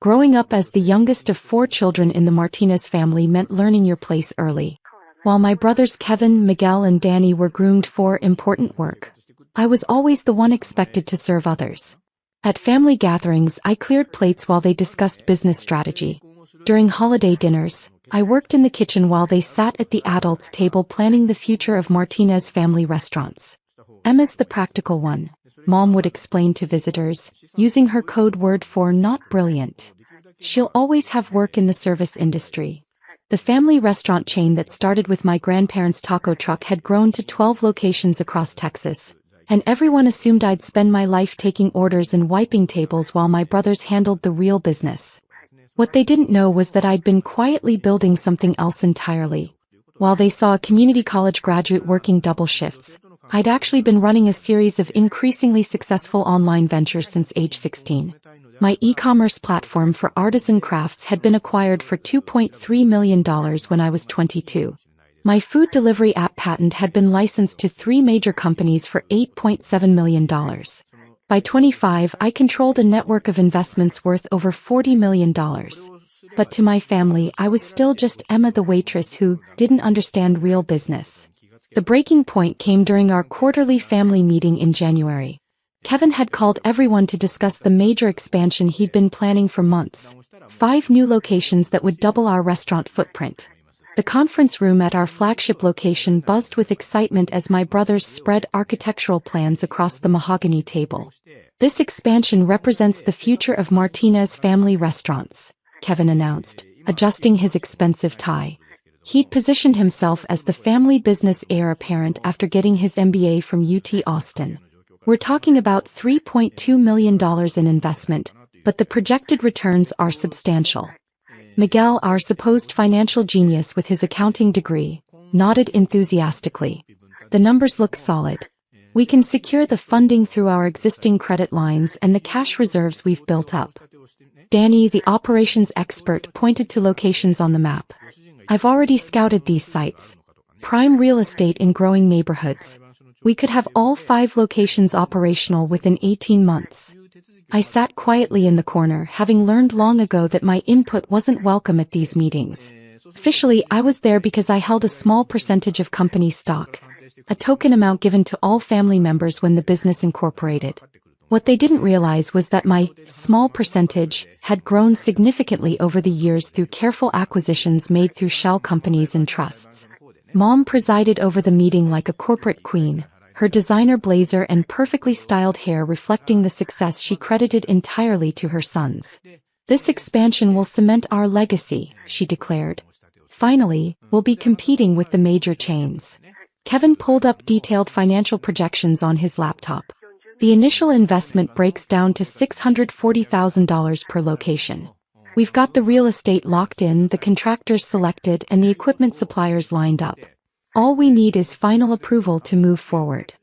Growing up as the youngest of 4 children in the Martinez family meant learning your place early. While my brothers Kevin, Miguel and Danny were groomed for important work, I was always the one expected to serve others. At family gatherings, I cleared plates while they discussed business strategy. During holiday dinners, I worked in the kitchen while they sat at the adults' table planning the future of Martinez family restaurants. Emma's the practical one, Mom would explain to visitors, using her code word for not brilliant. She'll always have work in the service industry. The family restaurant chain that started with my grandparents' taco truck had grown to 12 locations across Texas, and everyone assumed I'd spend my life taking orders and wiping tables while my brothers handled the real business. What they didn't know was that I'd been quietly building something else entirely. While they saw a community college graduate working double shifts, I'd actually been running a series of increasingly successful online ventures since age 16. My e-commerce platform for artisan crafts had been acquired for $2.3 million when I was 22. My food delivery app patent had been licensed to 3 major companies for $8.7 million. By 25, I controlled a network of investments worth over $40 million. But to my family, I was still just Emma the waitress who didn't understand real business. The breaking point came during our quarterly family meeting in January. Kevin had called everyone to discuss the major expansion he'd been planning for months. 5 new locations that would double our restaurant footprint. The conference room at our flagship location buzzed with excitement as my brothers spread architectural plans across the mahogany table. This expansion represents the future of Martinez family restaurants, Kevin announced, adjusting his expensive tie. He'd positioned himself as the family business heir apparent after getting his MBA from UT Austin. We're talking about $3.2 million in investment, but the projected returns are substantial. Miguel, our supposed financial genius with his accounting degree, nodded enthusiastically. The numbers look solid. We can secure the funding through our existing credit lines and the cash reserves we've built up. Danny, the operations expert, pointed to locations on the map. I've already scouted these sites. Prime real estate in growing neighborhoods. We could have all 5 locations operational within 18 months. I sat quietly in the corner, having learned long ago that my input wasn't welcome at these meetings. Officially, I was there because I held a small percentage of company stock, a token amount given to all family members when the business incorporated. What they didn't realize was that my small percentage had grown significantly over the years through careful acquisitions made through shell companies and trusts. Mom presided over the meeting like a corporate queen, her designer blazer and perfectly styled hair reflecting the success she credited entirely to her sons. This expansion will cement our legacy, she declared. Finally, we'll be competing with the major chains. Kevin pulled up detailed financial projections on his laptop. The initial investment breaks down to $640,000 per location. We've got the real estate locked in, the contractors selected, and the equipment suppliers lined up. All we need is final approval to move forward.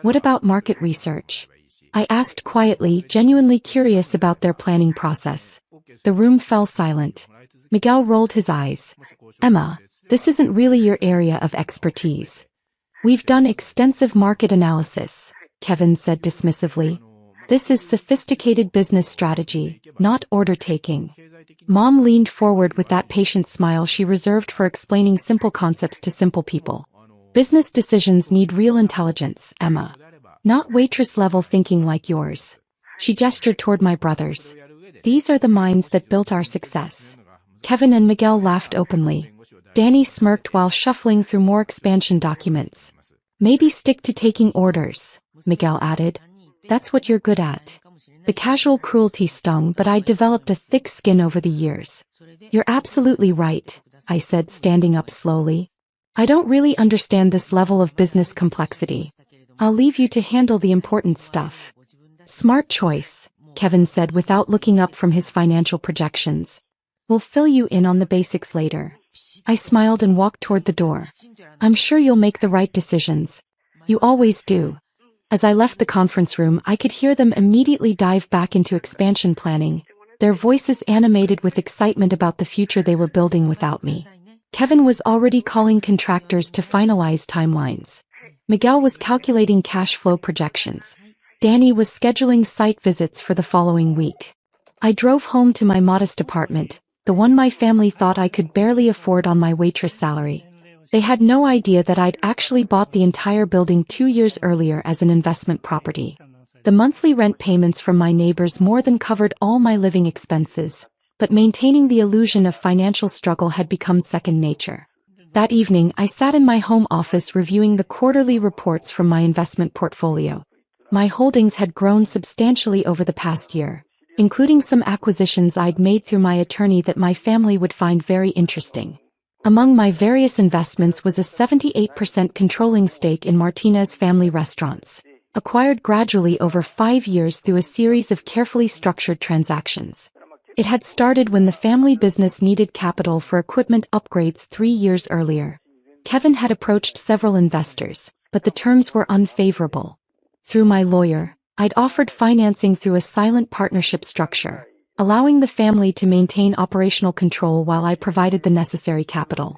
What about market research? I asked quietly, genuinely curious about their planning process. The room fell silent. Miguel rolled his eyes. Emma, this isn't really your area of expertise. We've done extensive market analysis, Kevin said dismissively. This is sophisticated business strategy, not order taking. Mom leaned forward with that patient smile she reserved for explaining simple concepts to simple people. Business decisions need real intelligence, Emma. Not waitress-level thinking like yours. She gestured toward my brothers. These are the minds that built our success. Kevin and Miguel laughed openly. Danny smirked while shuffling through more expansion documents. Maybe stick to taking orders, Miguel added. That's what you're good at. The casual cruelty stung, but I developed a thick skin over the years. You're absolutely right, I said, standing up slowly. I don't really understand this level of business complexity. I'll leave you to handle the important stuff. Smart choice, Kevin said without looking up from his financial projections. We'll fill you in on the basics later. I smiled and walked toward the door. I'm sure you'll make the right decisions. You always do. As I left the conference room, I could hear them immediately dive back into expansion planning, their voices animated with excitement about the future they were building without me. Kevin was already calling contractors to finalize timelines. Miguel was calculating cash flow projections. Danny was scheduling site visits for the following week. I drove home to my modest apartment, the one my family thought I could barely afford on my waitress salary. They had no idea that I'd actually bought the entire building 2 years earlier as an investment property. The monthly rent payments from my neighbors more than covered all my living expenses, but maintaining the illusion of financial struggle had become second nature. That evening, I sat in my home office reviewing the quarterly reports from my investment portfolio. My holdings had grown substantially over the past year, including some acquisitions I'd made through my attorney that my family would find very interesting. Among my various investments was a 78% controlling stake in Martinez Family Restaurants, acquired gradually over 5 years through a series of carefully structured transactions. It had started when the family business needed capital for equipment upgrades 3 years earlier. Kevin had approached several investors, but the terms were unfavorable. Through my lawyer, I'd offered financing through a silent partnership structure, allowing the family to maintain operational control while I provided the necessary capital.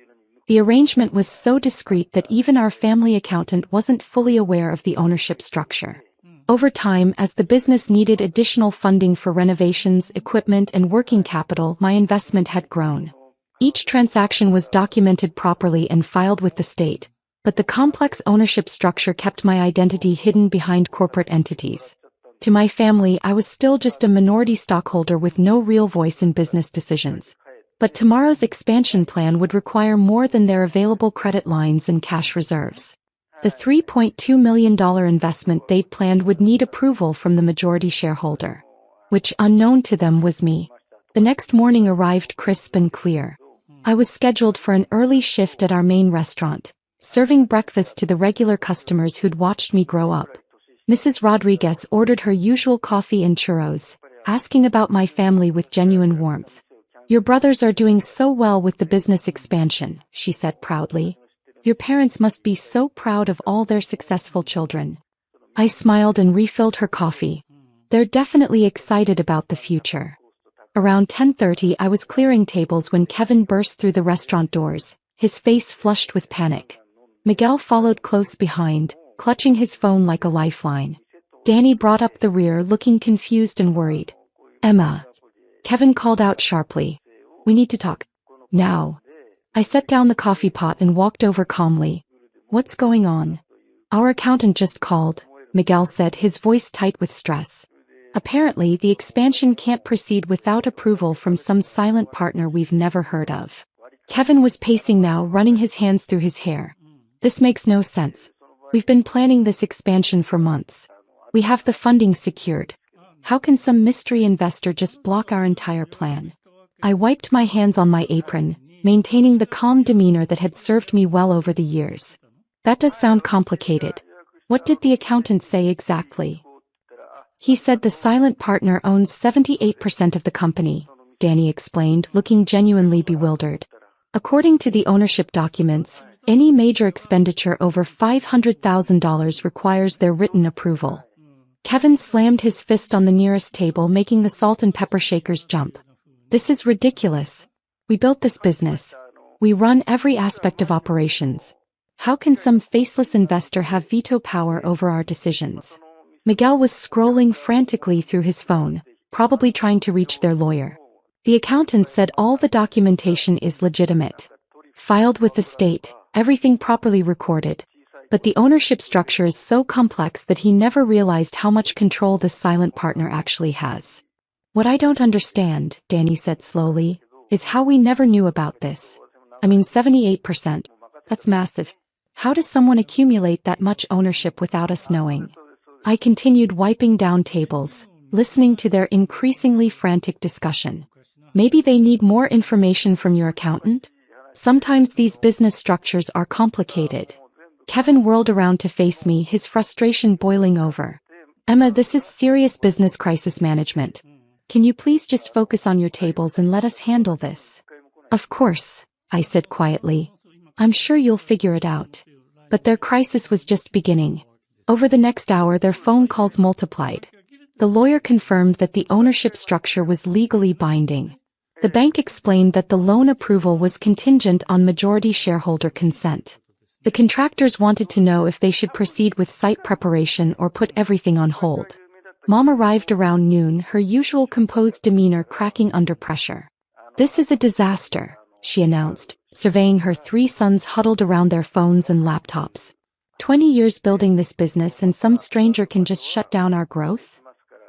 The arrangement was so discreet that even our family accountant wasn't fully aware of the ownership structure. Over time, as the business needed additional funding for renovations, equipment, and working capital, my investment had grown. Each transaction was documented properly and filed with the state, but the complex ownership structure kept my identity hidden behind corporate entities. To my family, I was still just a minority stockholder with no real voice in business decisions. But tomorrow's expansion plan would require more than their available credit lines and cash reserves. The $3.2 million investment they'd planned would need approval from the majority shareholder, which, unknown to them, was me. The next morning arrived crisp and clear. I was scheduled for an early shift at our main restaurant, serving breakfast to the regular customers who'd watched me grow up. Mrs. Rodriguez ordered her usual coffee and churros, asking about my family with genuine warmth. "Your brothers are doing so well with the business expansion," she said proudly. "Your parents must be so proud of all their successful children." I smiled and refilled her coffee. "They're definitely excited about the future." Around 10:30 I was clearing tables when Kevin burst through the restaurant doors, his face flushed with panic. Miguel followed close behind, clutching his phone like a lifeline. Danny brought up the rear, looking confused and worried. "Emma," Kevin called out sharply. "We need to talk. Now." I set down the coffee pot and walked over calmly. "What's going on?" "Our accountant just called," Miguel said, his voice tight with stress. "Apparently, the expansion can't proceed without approval from some silent partner we've never heard of." Kevin was pacing now, running his hands through his hair. "This makes no sense. We've been planning this expansion for months. We have the funding secured. How can some mystery investor just block our entire plan?" I wiped my hands on my apron, maintaining the calm demeanor that had served me well over the years. "That does sound complicated. What did the accountant say exactly?" "He said the silent partner owns 78% of the company," Danny explained, looking genuinely bewildered. "According to the ownership documents, any major expenditure over $500,000 requires their written approval." Kevin slammed his fist on the nearest table, making the salt and pepper shakers jump. "This is ridiculous. We built this business. We run every aspect of operations. How can some faceless investor have veto power over our decisions?" Miguel was scrolling frantically through his phone, probably trying to reach their lawyer. "The accountant said all the documentation is legitimate. Filed with the state, everything properly recorded. But the ownership structure is so complex that he never realized how much control the silent partner actually has." "What I don't understand," Danny said slowly, "is how we never knew about this. I mean, 78%. That's massive. How does someone accumulate that much ownership without us knowing?" I continued wiping down tables, listening to their increasingly frantic discussion. "Maybe they need more information from your accountant? Sometimes these business structures are complicated." Kevin whirled around to face me, his frustration boiling over. "Emma, this is serious business crisis management. Can you please just focus on your tables and let us handle this?" "Of course," I said quietly. "I'm sure you'll figure it out." But their crisis was just beginning. Over the next hour, their phone calls multiplied. The lawyer confirmed that the ownership structure was legally binding. The bank explained that the loan approval was contingent on majority shareholder consent. The contractors wanted to know if they should proceed with site preparation or put everything on hold. Mom arrived around noon, her usual composed demeanor cracking under pressure. "This is a disaster," she announced, surveying her 3 sons huddled around their phones and laptops. 20 years building this business and some stranger can just shut down our growth?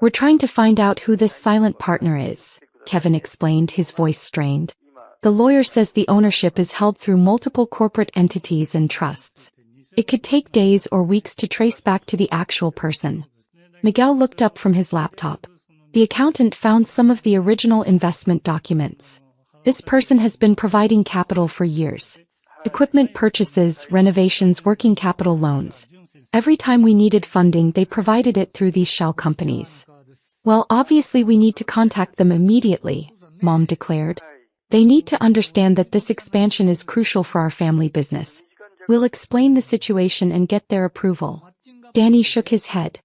"We're trying to find out who this silent partner is," Kevin explained, his voice strained. "The lawyer says the ownership is held through multiple corporate entities and trusts. It could take days or weeks to trace back to the actual person." Miguel looked up from his laptop. The accountant found some of the original investment documents. "This person has been providing capital for years. Equipment purchases, renovations, working capital loans. Every time we needed funding, they provided it through these shell companies." "Well, obviously we need to contact them immediately," Mom declared. "They need to understand that this expansion is crucial for our family business. We'll explain the situation and get their approval." Danny shook his head.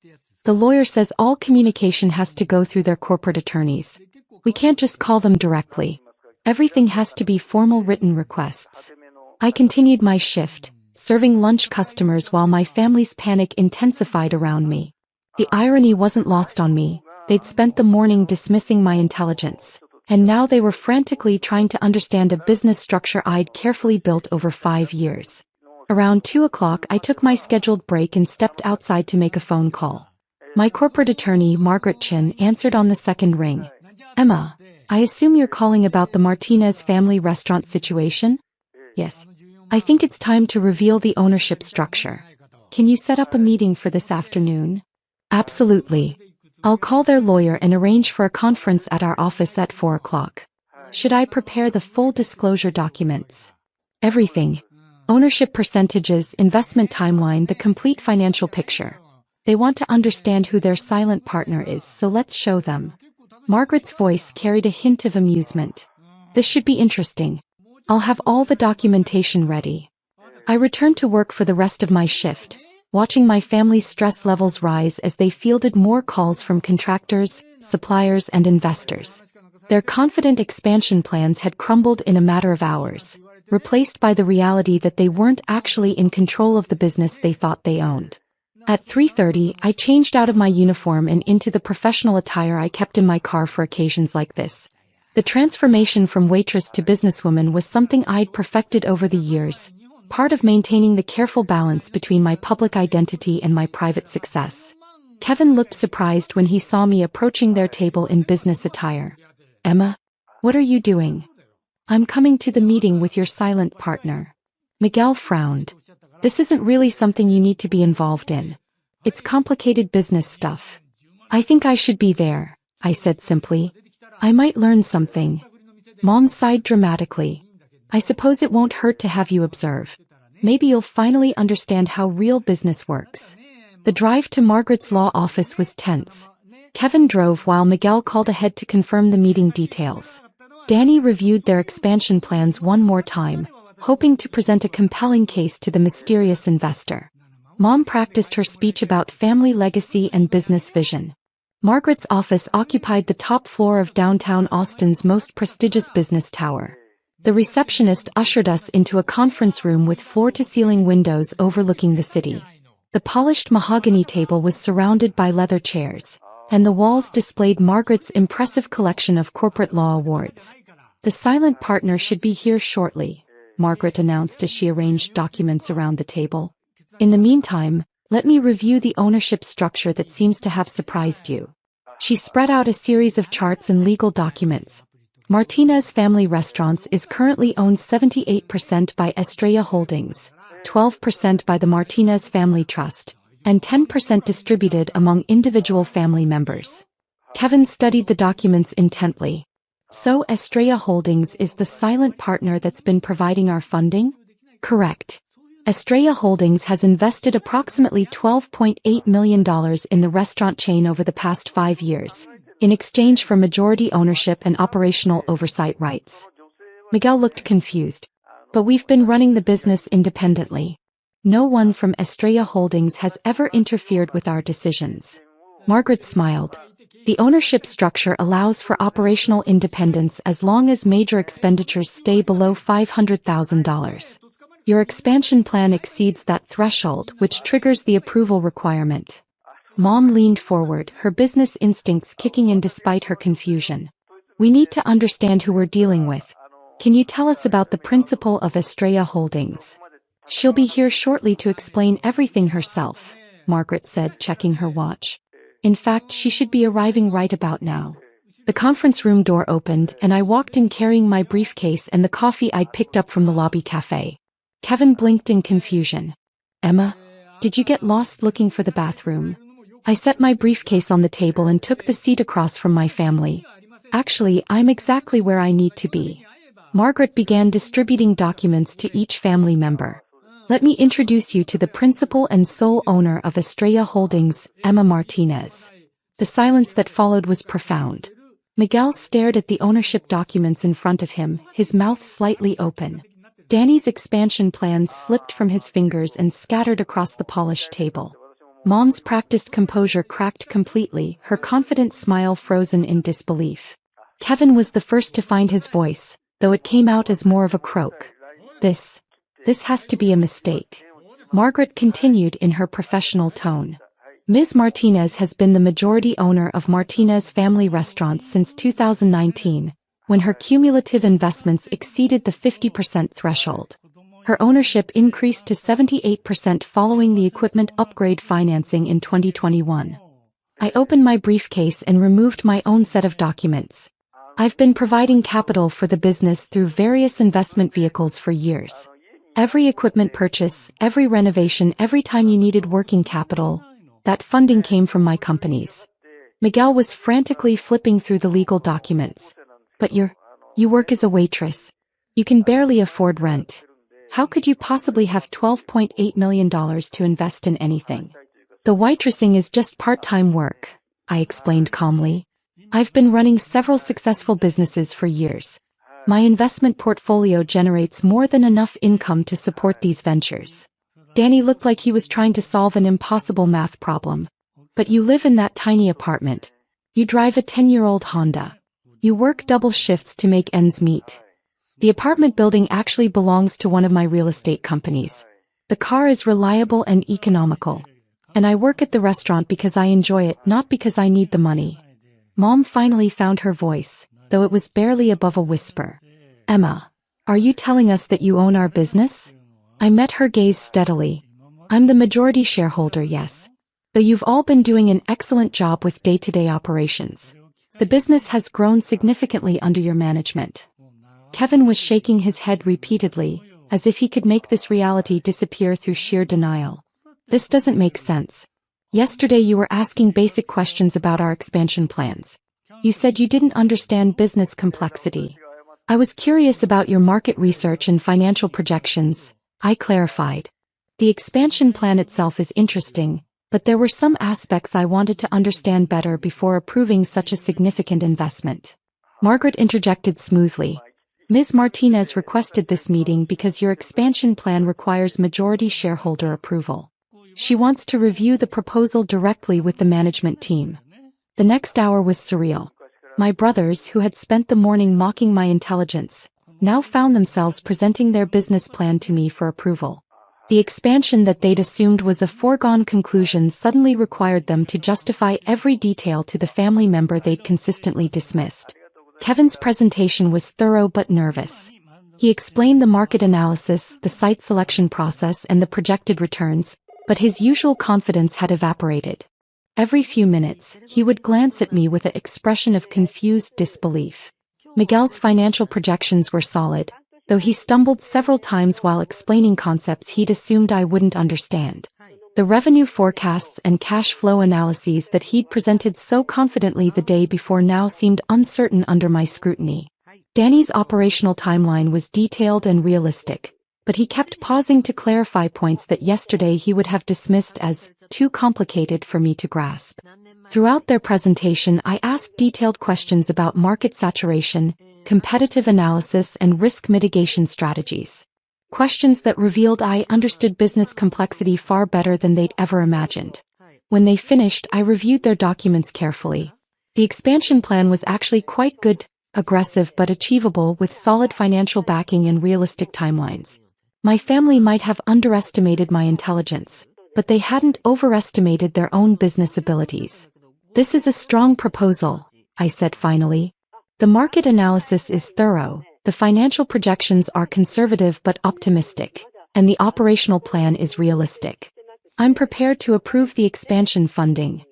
"The lawyer says all communication has to go through their corporate attorneys. We can't just call them directly. Everything has to be formal written requests." I continued my shift, serving lunch customers while my family's panic intensified around me. The irony wasn't lost on me. They'd spent the morning dismissing my intelligence, and now they were frantically trying to understand a business structure I'd carefully built over 5 years. Around 2 o'clock, I took my scheduled break and stepped outside to make a phone call. My corporate attorney, Margaret Chin, answered on the second ring. "Emma, I assume you're calling about the Martinez family restaurant situation?" "Yes. I think it's time to reveal the ownership structure. Can you set up a meeting for this afternoon?" "Absolutely. I'll call their lawyer and arrange for a conference at our office at 4 o'clock. Should I prepare the full disclosure documents?" "Everything. Ownership percentages, investment timeline, the complete financial picture. They want to understand who their silent partner is, so let's show them." Margaret's voice carried a hint of amusement. "This should be interesting. I'll have all the documentation ready." I returned to work for the rest of my shift, watching my family's stress levels rise as they fielded more calls from contractors, suppliers, and investors. Their confident expansion plans had crumbled in a matter of hours, replaced by the reality that they weren't actually in control of the business they thought they owned. At 3:30, I changed out of my uniform and into the professional attire I kept in my car for occasions like this. The transformation from waitress to businesswoman was something I'd perfected over the years, part of maintaining the careful balance between my public identity and my private success. Kevin looked surprised when he saw me approaching their table in business attire. "Emma, what are you doing?" "I'm coming to the meeting with your silent partner." Miguel frowned. "This isn't really something you need to be involved in. It's complicated business stuff." "I think I should be there," I said simply. "I might learn something." Mom sighed dramatically. "I suppose it won't hurt to have you observe. Maybe you'll finally understand how real business works." The drive to Margaret's law office was tense. Kevin drove while Miguel called ahead to confirm the meeting details. Danny reviewed their expansion plans one more time, hoping to present a compelling case to the mysterious investor. Mom practiced her speech about family legacy and business vision. Margaret's office occupied the top floor of downtown Austin's most prestigious business tower. The receptionist ushered us into a conference room with floor-to-ceiling windows overlooking the city. The polished mahogany table was surrounded by leather chairs, and the walls displayed Margaret's impressive collection of corporate law awards. "The silent partner should be here shortly," Margaret announced as she arranged documents around the table. "In the meantime, let me review the ownership structure that seems to have surprised you." She spread out a series of charts and legal documents. Martinez Family Restaurants is currently owned 78% by Estrella Holdings, 12% by the Martinez Family Trust, and 10% distributed among individual family members. Kevin studied the documents intently. "So Estrella Holdings is the silent partner that's been providing our funding?" "Correct. Estrella Holdings has invested approximately $12.8 million in the restaurant chain over the past 5 years, in exchange for majority ownership and operational oversight rights." Miguel looked confused. "But we've been running the business independently. No one from Estrella Holdings has ever interfered with our decisions." Margaret smiled. "The ownership structure allows for operational independence as long as major expenditures stay below $500,000. Your expansion plan exceeds that threshold, which triggers the approval requirement." Mom leaned forward, her business instincts kicking in despite her confusion. We need to understand who we're dealing with. Can you tell us about the principal of Estrella Holdings? She'll be here shortly to explain everything herself, Margaret said, checking her watch. In fact, she should be arriving right about now. The conference room door opened and I walked in carrying my briefcase and the coffee I'd picked up from the lobby cafe. Kevin blinked in confusion. Emma, did you get lost looking for the bathroom? I set my briefcase on the table and took the seat across from my family. Actually, I'm exactly where I need to be. Margaret began distributing documents to each family member. Let me introduce you to the principal and sole owner of Estrella Holdings, Emma Martinez. The silence that followed was profound. Miguel stared at the ownership documents in front of him, his mouth slightly open. Danny's expansion plans slipped from his fingers and scattered across the polished table. Mom's practiced composure cracked completely, her confident smile frozen in disbelief. Kevin was the first to find his voice, though it came out as more of a croak. This has to be a mistake. Margaret continued in her professional tone. Ms. Martinez has been the majority owner of Martinez Family Restaurants since 2019, when her cumulative investments exceeded the 50% threshold. Her ownership increased to 78% following the equipment upgrade financing in 2021. I opened my briefcase and removed my own set of documents. I've been providing capital for the business through various investment vehicles for years. Every equipment purchase, every renovation, every time you needed working capital, that funding came from my companies. Miguel was frantically flipping through the legal documents. But you work as a waitress. You can barely afford rent. How could you possibly have $12.8 million to invest in anything? The waitressing is just part-time work, I explained calmly. I've been running several successful businesses for years. My investment portfolio generates more than enough income to support these ventures. Danny looked like he was trying to solve an impossible math problem. But you live in that tiny apartment. You drive a 10-year-old Honda. You work double shifts to make ends meet. The apartment building actually belongs to one of my real estate companies. The car is reliable and economical. And I work at the restaurant because I enjoy it, not because I need the money. Mom finally found her voice, though it was barely above a whisper. Emma, are you telling us that you own our business? I met her gaze steadily. I'm the majority shareholder, yes. Though you've all been doing an excellent job with day-to-day operations. The business has grown significantly under your management. Kevin was shaking his head repeatedly, as if he could make this reality disappear through sheer denial. This doesn't make sense. Yesterday you were asking basic questions about our expansion plans. You said you didn't understand business complexity. I was curious about your market research and financial projections, I clarified. The expansion plan itself is interesting, but there were some aspects I wanted to understand better before approving such a significant investment. Margaret interjected smoothly. Ms. Martinez requested this meeting because your expansion plan requires majority shareholder approval. She wants to review the proposal directly with the management team. The next hour was surreal. My brothers, who had spent the morning mocking my intelligence, now found themselves presenting their business plan to me for approval. The expansion that they'd assumed was a foregone conclusion suddenly required them to justify every detail to the family member they'd consistently dismissed. Kevin's presentation was thorough but nervous. He explained the market analysis, the site selection process, and the projected returns, but his usual confidence had evaporated. Every few minutes, he would glance at me with an expression of confused disbelief. Miguel's financial projections were solid, though he stumbled several times while explaining concepts he'd assumed I wouldn't understand. The revenue forecasts and cash flow analyses that he'd presented so confidently the day before now seemed uncertain under my scrutiny. Danny's operational timeline was detailed and realistic, but he kept pausing to clarify points that yesterday he would have dismissed as too complicated for me to grasp. Throughout their presentation, I asked detailed questions about market saturation, competitive analysis, and risk mitigation strategies. Questions that revealed I understood business complexity far better than they'd ever imagined. When they finished, I reviewed their documents carefully. The expansion plan was actually quite good, aggressive but achievable with solid financial backing and realistic timelines. My family might have underestimated my intelligence, but they hadn't overestimated their own business abilities. This is a strong proposal, I said finally. The market analysis is thorough, the financial projections are conservative but optimistic, and the operational plan is realistic. I'm prepared to approve the expansion funding.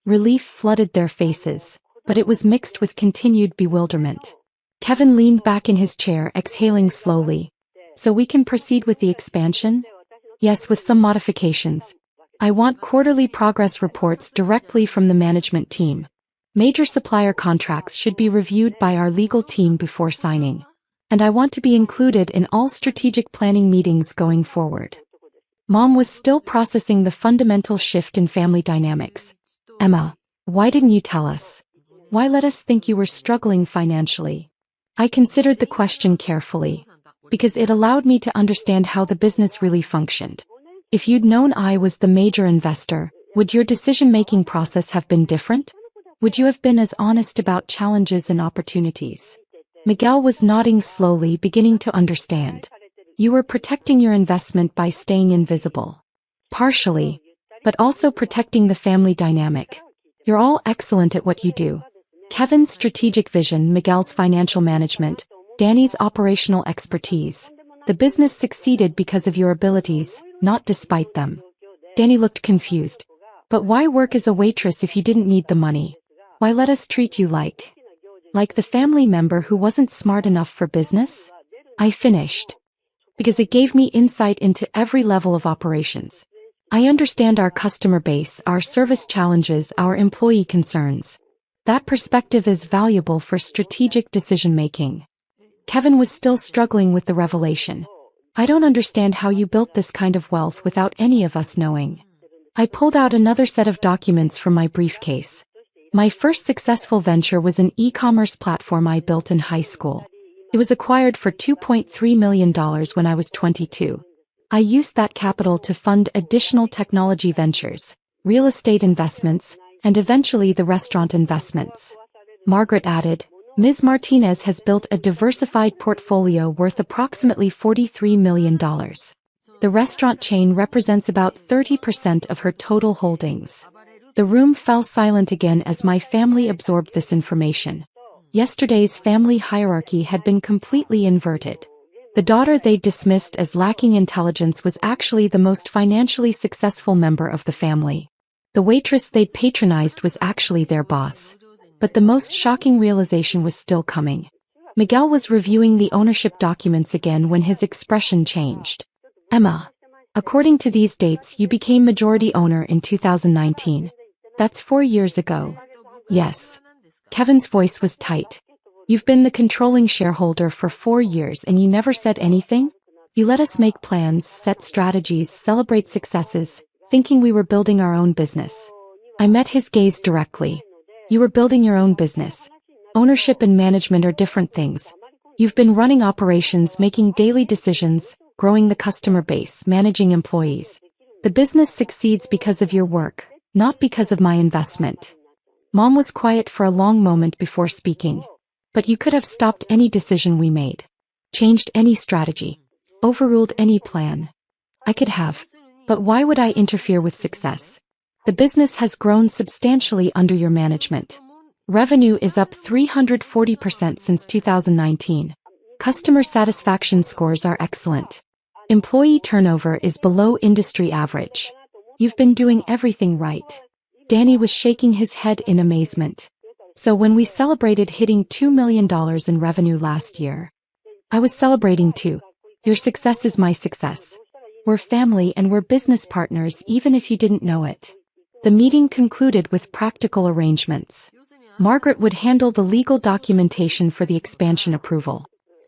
Relief flooded their faces, but it was mixed with continued bewilderment. Kevin leaned back in his chair, exhaling slowly. So we can proceed with the expansion? Yes, with some modifications. I want quarterly progress reports directly from the management team. Major supplier contracts should be reviewed by our legal team before signing. And I want to be included in all strategic planning meetings going forward. Mom was still processing the fundamental shift in family dynamics. Emma, why didn't you tell us? Why let us think you were struggling financially? I considered the question carefully, because it allowed me to understand how the business really functioned. If you'd known I was the major investor, would your decision-making process have been different? Would you have been as honest about challenges and opportunities? Miguel was nodding slowly, beginning to understand. You were protecting your investment by staying invisible. Partially, but also protecting the family dynamic. You're all excellent at what you do. Kevin's strategic vision, Miguel's financial management, Danny's operational expertise. The business succeeded because of your abilities, not despite them. Danny looked confused. But why work as a waitress if you didn't need the money? Why let us treat you like the family member who wasn't smart enough for business? I finished. Because it gave me insight into every level of operations. I understand our customer base, our service challenges, our employee concerns. That perspective is valuable for strategic decision-making. Kevin was still struggling with the revelation. I don't understand how you built this kind of wealth without any of us knowing. I pulled out another set of documents from my briefcase. My first successful venture was an e-commerce platform I built in high school. It was acquired for $2.3 million when I was 22. I used that capital to fund additional technology ventures, real estate investments, and eventually the restaurant investments. Margaret added, Ms. Martinez has built a diversified portfolio worth approximately $43 million. The restaurant chain represents about 30% of her total holdings. The room fell silent again as my family absorbed this information. Yesterday's family hierarchy had been completely inverted. The daughter they'd dismissed as lacking intelligence was actually the most financially successful member of the family. The waitress they'd patronized was actually their boss. But the most shocking realization was still coming. Miguel was reviewing the ownership documents again when his expression changed. Emma, according to these dates, you became majority owner in 2019. That's 4 years ago. Yes. Kevin's voice was tight. You've been the controlling shareholder for 4 years and you never said anything? You let us make plans, set strategies, celebrate successes, thinking we were building our own business. I met his gaze directly. You were building your own business. Ownership and management are different things. You've been running operations, making daily decisions, growing the customer base, managing employees. The business succeeds because of your work, not because of my investment. Mom was quiet for a long moment before speaking. But you could have stopped any decision we made. Changed any strategy. Overruled any plan. I could have. But why would I interfere with success? The business has grown substantially under your management. Revenue is up 340% since 2019. Customer satisfaction scores are excellent. Employee turnover is below industry average. You've been doing everything right. Danny was shaking his head in amazement. So when we celebrated hitting $2 million in revenue last year, I was celebrating too. Your success is my success. We're family and we're business partners even if you didn't know it. The meeting concluded with practical arrangements. Margaret would handle the legal documentation for the expansion approval.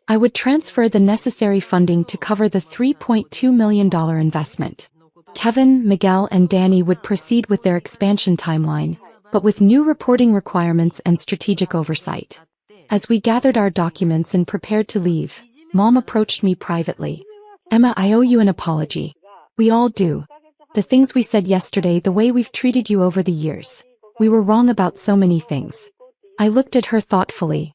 I would transfer the necessary funding to cover the $3.2 million investment. Kevin, Miguel, and Danny would proceed with their expansion timeline, but with new reporting requirements and strategic oversight. As we gathered our documents and prepared to leave, Mom approached me privately. Emma, I owe you an apology. We all do. The things we said yesterday, the way we've treated you over the years. We were wrong about so many things. I looked at her thoughtfully.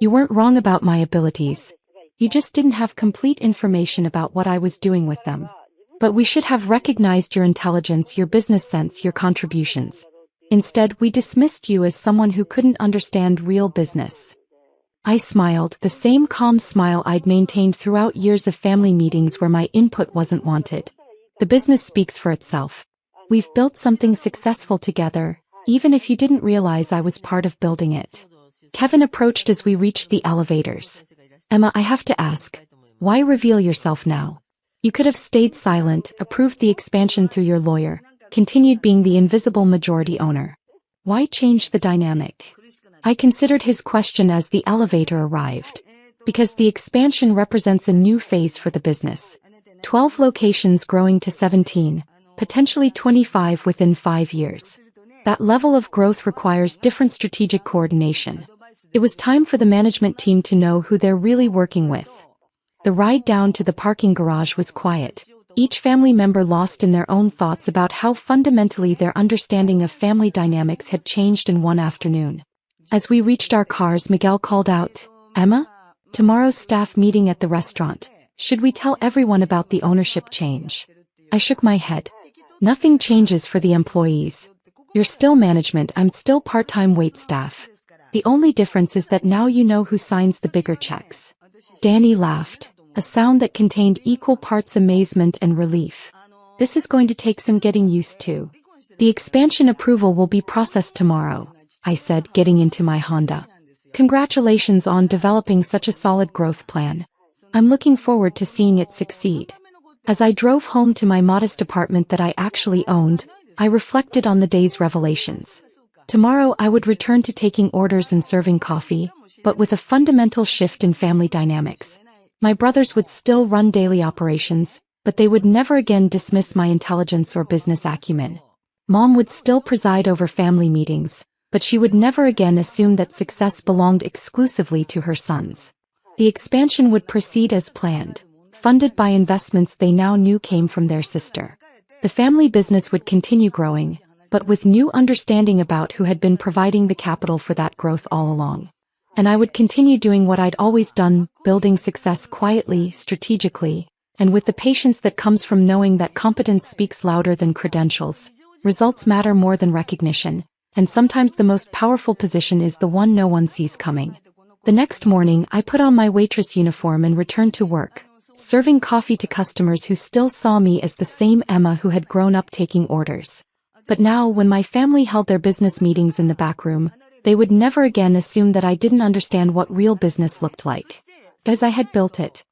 You weren't wrong about my abilities. You just didn't have complete information about what I was doing with them. But we should have recognized your intelligence, your business sense, your contributions. Instead, we dismissed you as someone who couldn't understand real business. I smiled, the same calm smile I'd maintained throughout years of family meetings where my input wasn't wanted. The business speaks for itself. We've built something successful together, even if you didn't realize I was part of building it. Kevin approached as we reached the elevators. Emma, I have to ask, why reveal yourself now? You could have stayed silent, approved the expansion through your lawyer, continued being the invisible majority owner. Why change the dynamic? I considered his question as the elevator arrived. Because the expansion represents a new phase for the business. 12 locations growing to 17, potentially 25 within 5 years. That level of growth requires different strategic coordination. It was time for the management team to know who they're really working with. The ride down to the parking garage was quiet, each family member lost in their own thoughts about how fundamentally their understanding of family dynamics had changed in one afternoon. As we reached our cars, Miguel called out, Emma? Tomorrow's staff meeting at the restaurant. Should we tell everyone about the ownership change? I shook my head. Nothing changes for the employees. You're still management, I'm still part-time waitstaff. The only difference is that now you know who signs the bigger checks. Danny laughed, a sound that contained equal parts amazement and relief. This is going to take some getting used to. The expansion approval will be processed tomorrow, I said, getting into my Honda. Congratulations on developing such a solid growth plan. I'm looking forward to seeing it succeed. As I drove home to my modest apartment that I actually owned, I reflected on the day's revelations. Tomorrow I would return to taking orders and serving coffee, but with a fundamental shift in family dynamics. My brothers would still run daily operations, but they would never again dismiss my intelligence or business acumen. Mom would still preside over family meetings, but she would never again assume that success belonged exclusively to her sons. The expansion would proceed as planned, funded by investments they now knew came from their sister. The family business would continue growing, but with new understanding about who had been providing the capital for that growth all along. And I would continue doing what I'd always done, building success quietly, strategically, and with the patience that comes from knowing that competence speaks louder than credentials, results matter more than recognition, and sometimes the most powerful position is the one no one sees coming. The next morning, I put on my waitress uniform and returned to work, serving coffee to customers who still saw me as the same Emma who had grown up taking orders. But now, when my family held their business meetings in the back room, they would never again assume that I didn't understand what real business looked like. As I had built it.